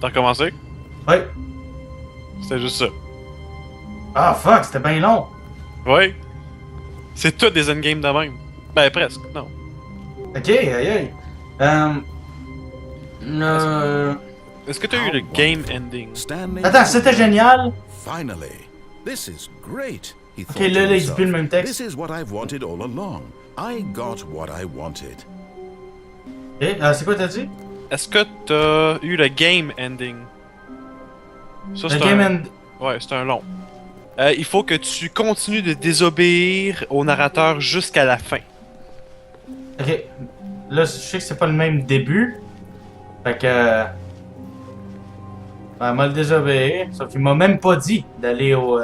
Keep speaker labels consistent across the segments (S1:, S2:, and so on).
S1: T'as recommencé?
S2: Ouais.
S1: C'était juste ça.
S2: Ah fuck, c'était bien long.
S1: Ouais. C'est tout des endgames de même. Ben, presque, non.
S2: Ok, aïe aïe. Euh...
S1: Est-ce que t'as eu le game ending?
S2: Attends, c'était génial.
S3: Finally, this is great. He
S2: Ok,
S3: thought to
S2: là, il dit
S3: himself,
S2: plus le même texte.
S3: This is what I've wanted all along. I got what I wanted.
S2: Ok, c'est quoi t'as dit?
S1: Est-ce que t'as eu le game ending? Ça,
S2: Le
S1: c'est
S2: game
S1: un...
S2: end.
S1: Ouais, c'est un long. Il faut que tu continues de désobéir au narrateur jusqu'à la fin.
S2: Ok. Là, je sais que c'est pas le même début. Fait que. Ben, m'a le désobéir. Sauf qu'il m'a même pas dit d'aller au.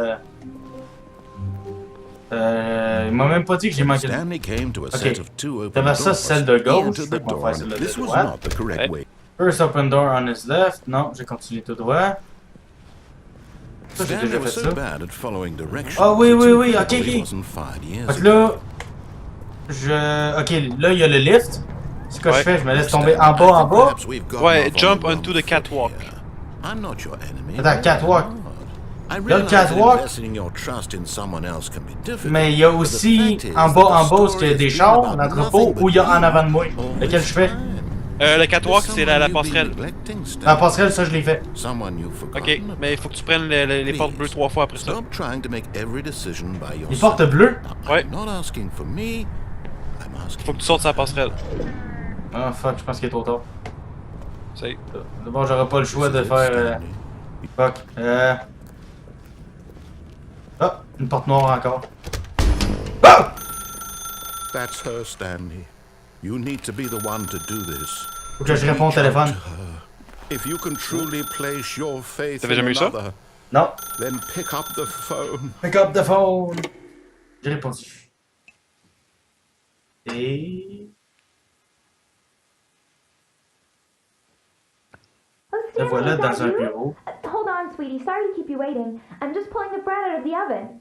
S2: Il m'a même pas dit que j'ai manqué de.
S3: Stanley came to a set of two open
S2: T'avais ça,
S3: doors.
S2: celle de
S3: He
S2: gauche.
S3: entered
S2: Fait
S3: the
S2: qu'on
S3: door,
S2: va faire celle
S3: and
S2: de
S3: this was
S2: droite.
S3: not the correct way.
S2: First open door on his left. Non, j'ai continué tout droit. Ça, j'ai
S3: Stanley
S2: déjà
S3: was
S2: fait
S3: so
S2: ça.
S3: bad at following directions.
S2: Ah oui,
S3: it's
S2: oui, oui, ok,
S3: incredible he
S2: ok.
S3: wasn't fired years
S2: Fait que là.
S3: ago.
S2: Ok, là, il y a le lift. C'est quoi
S1: Ouais.
S2: je fais? Je me laisse tomber en bas, en bas.
S3: Perhaps we've gotten
S1: Ouais,
S3: off on
S1: jump
S3: the wrong
S1: onto the
S3: foot
S1: catwalk.
S3: here. I'm not your enemy.
S2: Attends, catwalk.
S3: I
S2: Le
S3: realize that
S2: catwalk.
S3: investing your trust in someone else can be difficult,
S2: Mais il y a
S3: but the
S2: aussi
S3: fact is
S2: en
S3: that
S2: bas,
S3: the
S2: où il y a
S3: story
S2: des
S3: has
S2: chars,
S3: been about
S2: l'entrepôt,
S3: nothing but
S2: ou il y a en
S3: you
S2: avant de moi.
S3: all
S2: Lequel
S3: this
S2: je fais?
S3: time.
S1: Le catwalk,
S3: There's
S1: c'est la
S3: someone you've been
S1: passerelle.
S3: neglecting, Stan.
S2: La passerelle, ça, je l'ai fait.
S3: Someone you've forgotten
S1: Ok, mais il faut que tu prennes les portes bleues 3 fois après ça.
S3: Stop trying to make every decision by yourself.
S2: Les portes bleues?
S1: Ouais.
S3: I'm not asking for me. I'm asking
S1: Faut que tu sortes sa passerelle.
S2: Ah, fuck, je pense qu'il est trop tard.
S1: C'est...
S2: D'abord, j'aurai pas le choix de
S3: This is it,
S2: faire.
S3: Stanley.
S2: Fuck. Ah, une porte noire encore. Ah!
S3: That's her, Stanley. You need to be the one to do this.
S2: Faut que je réponds au téléphone.
S3: If you can truly place your faith
S1: T'avais
S3: in
S1: jamais eu ça?
S3: another,
S2: Non.
S3: then pick up the phone.
S2: Pick up the phone. J'ai répondu. Et.
S4: Oh,
S2: Le
S4: Stanley,
S2: voilà
S4: is that
S2: dans un
S4: you?
S2: bureau.
S4: Hold on, sweetie. Sorry to keep you waiting. I'm just pulling the bread out of the oven.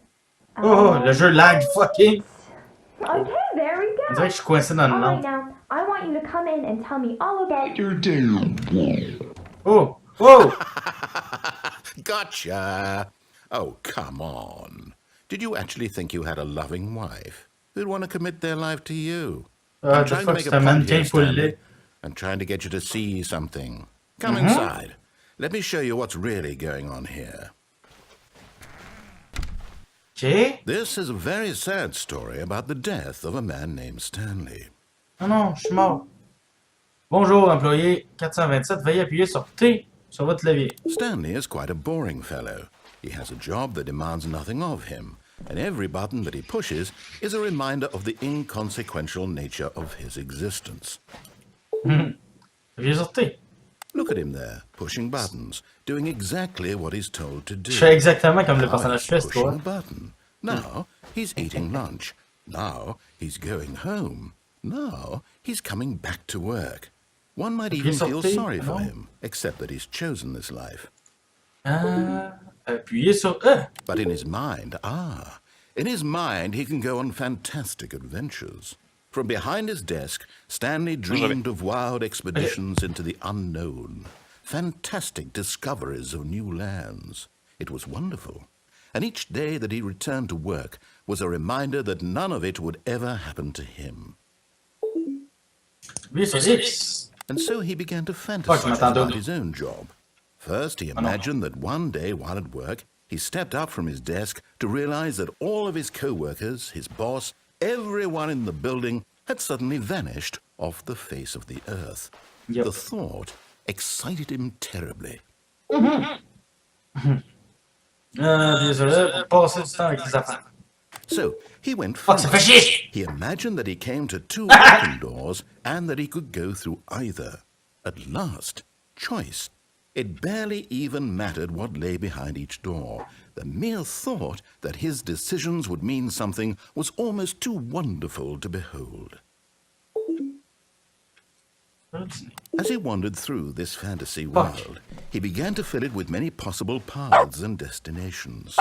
S2: Oh, le jeu lag fucking.
S4: Okay, there we
S2: On
S4: go.
S2: dirait que je suis coincé dans
S4: All
S2: le
S4: right,
S2: lampe.
S4: now, I want you to come in and tell me all about
S2: Oh! Oh!
S3: Gotcha. Oh, come on. Did you actually think you had a loving wife who'd want to commit their life to you?
S2: Ah,
S3: I'm
S2: the
S3: trying to
S2: fuck,
S3: make a
S2: c'est un
S3: point
S2: mannequin
S3: here,
S2: full
S3: Stanley.
S2: lit.
S3: I'm trying to get you to see something. Come inside. Let me show you what's really going on here.
S2: Ok?
S3: This is a very sad story about the death of a man named Stanley.
S2: Non, non, je suis mort. Bonjour, employé 427. Veuillez appuyer sur T sur votre clavier.
S3: Stanley is quite a boring fellow. He has a job that demands nothing of him, and every button that he pushes is a reminder of the inconsequential nature of his existence.
S2: Appuyer sur T.
S3: Look at him there, pushing buttons, doing exactly what he's told to do.
S2: Je fais exactement comme le
S3: Now
S2: personnage
S3: he's
S2: fait,
S3: pushing
S2: toi.
S3: a button. Now he's eating lunch. Now he's going home. Now he's coming back to work. One might even feel
S2: sorti,
S3: sorry for
S2: non?
S3: him, except that he's chosen this life.
S2: Appuyer sur E.
S3: But in his mind, he can go on fantastic adventures. From behind his desk, Stanley dreamed of wild expeditions into the unknown, fantastic discoveries of new lands. It was wonderful. And each day that he returned to work was a reminder that none of it would ever happen to him.
S2: Appuyer sur X.
S3: And so he began to
S2: Fuck,
S3: fantasize
S2: m'attends
S3: about
S2: d'autres.
S3: his own job. First, he
S2: no.
S3: imagined that one day while at work, he stepped up from his desk to realize that all of his co-workers, his boss, everyone in the building had suddenly vanished off the face of the earth.
S2: Yep.
S3: The thought excited him terribly.
S2: Désolé, pour passer du temps avec les affaires.
S3: So he went
S2: Fuck, ça fait
S3: further.
S2: chier!
S3: He imagined that he came to two open doors and that he could go through either. At last, choice. It barely even mattered what lay behind each door. The mere thought that his decisions would mean something was almost too wonderful to behold. As he wandered through this fantasy world, he began to fill it with many possible paths and destinations.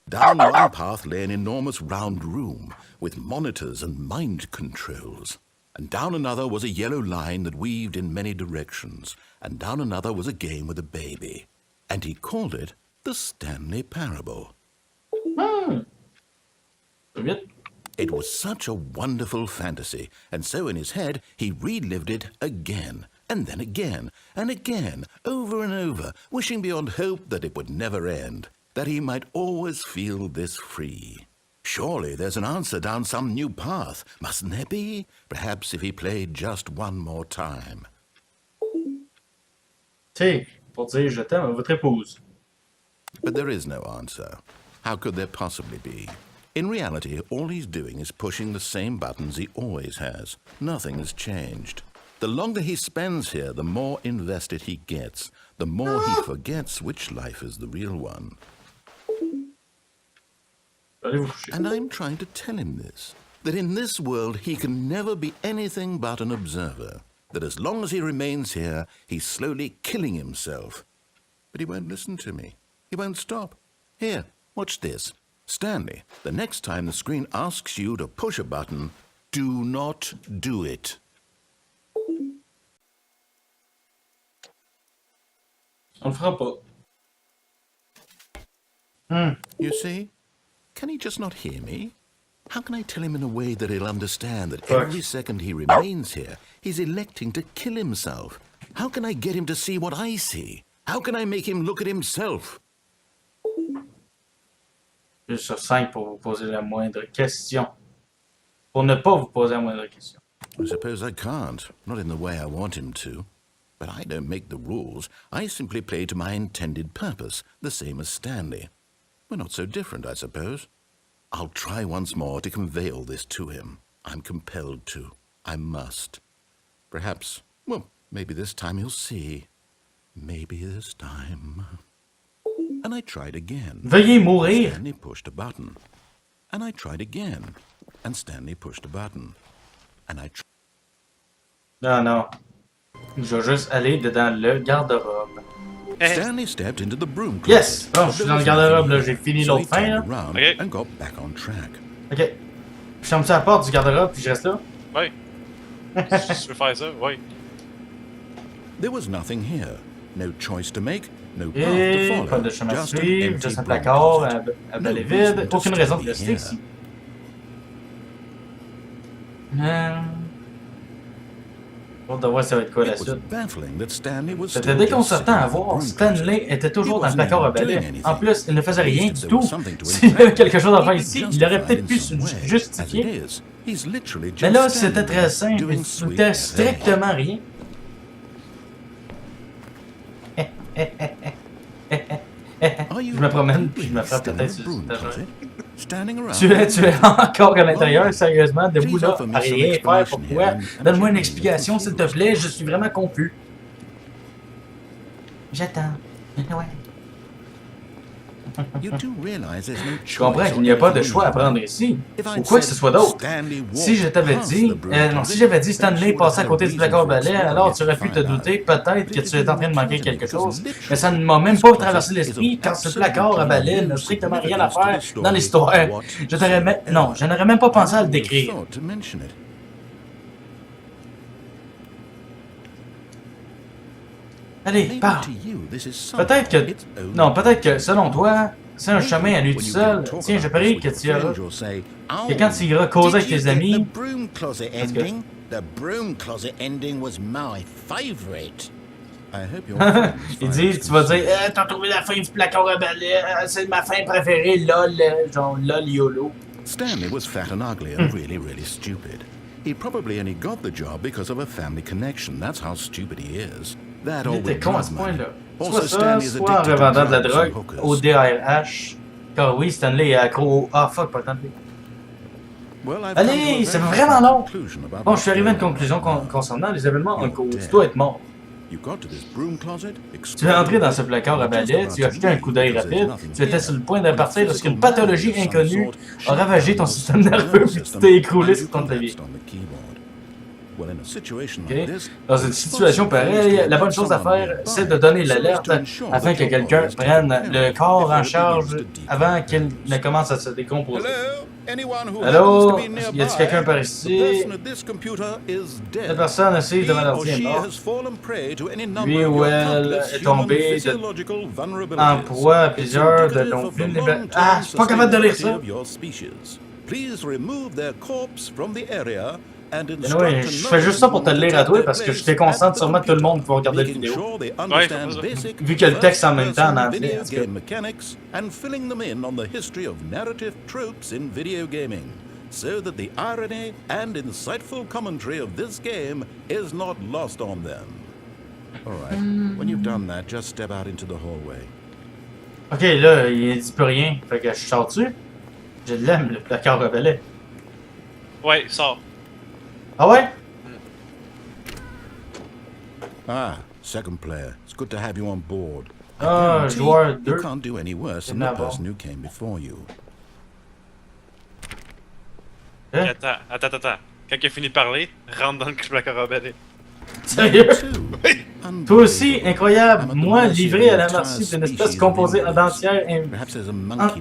S3: Down one path lay an enormous round room with monitors and mind controls. and down another was a yellow line that weaved in many directions, and down another was a game with a baby. And he called it the Stanley Parable. It was such a wonderful fantasy, and so in his head he relived it again, and then again, and again, over and over, wishing beyond hope that it would never end, that he might always feel this free. Surely there's an answer down some new path, mustn't there be? Perhaps if he played just one more time.
S2: Tu sais, pour dire je t'aime à votre épouse.
S3: But there is no answer. How could there possibly be? In reality, all he's doing is pushing the same buttons he always has. Nothing has changed. The longer he spends here, the more invested he gets, the more he forgets which life is the real one. And I'm trying to tell him this, that in this world he can never be anything but an observer, that as long as he remains here, he's slowly killing himself. But he won't listen to me. He won't stop. Here, watch this. Stanley, the next time the screen asks you to push a button, do not do it.
S2: On le fera pas.
S3: You see? Can he just not hear me? How can I tell him in a way that he'll understand that every second he remains here, he's electing to kill himself? How can I get him to see what I see? How can I make him look at himself?
S2: Juste sur 5 pour vous poser la moindre question. Pour ne pas vous poser la moindre question.
S3: I suppose I can't, not in the way I want him to. But I don't make the rules. I simply play to my intended purpose, the same as Stanley. We're not so different, I suppose. I'll try once more to convey all this to him. I'm compelled to. I must. Perhaps, well, maybe this time he'll see. Maybe this time. And I tried again.
S2: Veuillez mourir.
S3: Stanley pushed a button. And I tried again. And Stanley pushed a button. And I tried.
S2: Non, non. Je vais juste aller dedans le garde-robe.
S3: Stanley stepped into the broom closet.
S2: Yes! Bon, je suis dans le garde-robe, là. J'ai fini
S3: So he
S2: l'autre fin, là.
S3: turned around
S1: Okay.
S3: and got back on track.
S2: Ok. Je ferme ça la porte du garde-robe, puis je reste là.
S1: Ouais. Si tu veux faire ça, ouais.
S3: There was nothing here. No choice to make, no path
S2: Et
S3: to follow.
S2: pas de chemin à
S3: Just an
S2: suivre,
S3: empty
S2: juste un
S3: broom
S2: placard
S3: closet.
S2: à
S3: No
S2: balai
S3: reason
S2: vide.
S3: to
S2: Aucune raison de
S3: stay
S2: rester
S3: here.
S2: ici. Bon, de voir ça va être quoi la
S3: It was
S2: suite.
S3: baffling that Stanley was
S2: C'était
S3: still just
S2: déconcertant à
S3: sitting in the
S2: voir.
S3: broom
S2: Stanley
S3: closet.
S2: était toujours
S3: He
S2: dans le
S3: wasn't
S2: placard à
S3: even doing
S2: balai.
S3: anything.
S2: En plus, il ne faisait
S3: At least
S2: rien
S3: if
S2: du
S3: there
S2: tout.
S3: was something to
S2: S'il y avait
S3: invent,
S2: quelque chose à faire
S3: he
S2: ici,
S3: could
S2: il aurait
S3: justify it
S2: peut-être
S3: in
S2: pu
S3: some
S2: se
S3: way. As it
S2: justifier.
S3: is, he's literally
S2: Mais
S3: just
S2: là,
S3: standing
S2: c'était très
S3: there
S2: simple.
S3: doing
S2: Il
S3: sweet
S2: foutait
S3: FA.
S2: strictement rien.
S3: Are you
S2: Je me promène, puis je me
S3: really
S2: frappe
S3: still
S2: la
S3: in
S2: tête
S3: the
S2: sur le
S3: broom
S2: étagère.
S3: closet? Standing around?
S2: Tu es encore à l'intérieur, sérieusement, debout
S3: Please
S2: là,
S3: offer me
S2: à
S3: some
S2: rien faire,
S3: explanation
S2: pourquoi?
S3: here and
S2: Donne-moi une
S3: keep me
S2: explication, s'il te
S3: confused.
S2: plaît, je suis vraiment confus. J'attends. Ouais.
S3: You do realize there's no
S2: Je comprends
S3: choice
S2: qu'il n'y a
S3: or
S2: pas de
S3: anything
S2: choix à
S3: here.
S2: prendre ici,
S3: If
S2: ou
S3: I'd
S2: quoi que
S3: said
S2: ce soit d'autre.
S3: Stanley
S2: Si je
S3: walked
S2: t'avais
S3: past
S2: dit,
S3: the broom
S2: non,
S3: closet,
S2: si j'avais dit
S3: then
S2: Stanley
S3: she would
S2: passait à
S3: have
S2: côté
S3: a
S2: du
S3: reason
S2: placard
S3: for
S2: balai, alors tu aurais pu
S3: exploring
S2: te
S3: it to
S2: douter
S3: find
S2: peut-être
S3: out.
S2: que tu es en train de manquer quelque chose.
S3: Because
S2: Mais ça ne m'a même pas traversé l'esprit, car ce placard à balai n'a strictement rien à faire dans l'histoire. Non, je n'aurais même pas pensé à le décrire.
S3: Thought to mention it.
S2: Allez,
S3: Maybe
S2: pars.
S3: to you this is something.
S2: Peut-être que...
S3: It's only
S2: Non, peut-être que, selon toi, c'est un chemin à lui tout
S3: when you
S2: seul.
S3: talk
S2: Tiens, je
S3: about
S2: parie
S3: this
S2: que
S3: with
S2: tu
S3: your
S2: iras...
S3: friends, you'll say,
S2: Que quand tu iras causer avec
S3: did you
S2: tes
S3: get
S2: amis...
S3: the broom closet
S2: That's good.
S3: ending? The broom closet ending was my favorite. I hope your friends
S2: Ils
S3: find
S2: disent,
S3: this
S2: tu vas dire,
S3: consoling.
S2: t'as trouvé la fin du placard à balai, c'est ma fin préférée, lol, genre lol YOLO.
S3: Stanley was fat and ugly and really stupid. He probably only got the job because of a family connection. That's how stupid he is. That
S2: Il
S3: or
S2: était
S3: with
S2: con à
S3: drug
S2: ce
S3: money.
S2: point-là.
S3: Also,
S2: Soit ça,
S3: Stanley is
S2: soit en
S3: addicted to
S2: revendant de la
S3: drugs
S2: drogue
S3: and hookers.
S2: au DRH. Car oui, Stanley est accro au... Ah, fuck, pas Stanley.
S3: Well, I've come to a
S2: Allez,
S3: very
S2: c'est vraiment long.
S3: conclusion about
S2: Bon, je suis arrivé à une
S3: what's going
S2: conclusion
S3: on.
S2: concernant les événements en
S3: You're
S2: cours. Tu
S3: dead.
S2: dois être mort.
S3: You got to this broom closet,
S2: Tu es entré dans ce placard à balai, tu as jeté un coup d'œil rapide, tu étais sur le point de partir lorsqu'une pathologie inconnue a ravagé ton système nerveux et tu t'es écroulé sur ton clavier. Ok. Dans une situation pareille, la bonne chose à faire, c'est de donner l'alerte afin que quelqu'un prenne le corps en charge avant qu'il ne commence à se décomposer. Allô? Y a-t-il quelqu'un par ici? La personne assise devant l'ordi est morte. Lui ou elle est tombé en proie à plusieurs de nos vulnérabilités. Ah, je suis pas capable de lire ça. Anyway, je fais juste ça pour te le lire à toi parce que je te concentre sûrement tout le monde qui va regarder la vidéo.
S1: Ouais,
S2: Vu que le texte en même temps en anglais.
S3: So that the irony and insightful commentary of this game is not lost on them. All right, when you've done that, just step out into the hallway.
S2: Ok, là, il dit plus rien. Fait que je sors dessus. Je l'aime, le placard à balai.
S1: Ouais, sors.
S2: Ah ouais?
S3: Ah, second player. It's good to have you on board.
S2: Ah, joueur
S3: You
S2: 2.
S3: can't do any worse than the person who came before you.
S2: Hein?
S1: Attends. Quand il a fini de parler, rentre dans le placard à balai.
S2: Sérieux? Toi aussi, incroyable. Moi, livré à la merci d'une espèce composée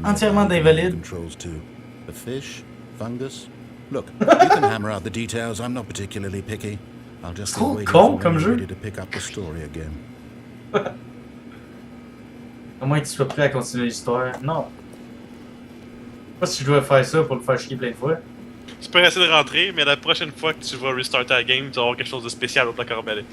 S2: entièrement d'invalides.
S3: The fish, fungus. Look, you can hammer out the details. I'm not particularly picky. I'll just
S2: Trop
S3: wait
S2: con
S3: for
S2: comme
S3: you
S2: jeu.
S3: ready to pick up the story again.
S2: À moins que tu sois prêt à continuer l'histoire. Non. Je sais pas si je dois faire ça pour le faire chier plein de fois.
S1: Tu peux essayer de rentrer, mais la prochaine fois que tu vas restarter la game, tu vas avoir quelque chose de spécial au placard à balai.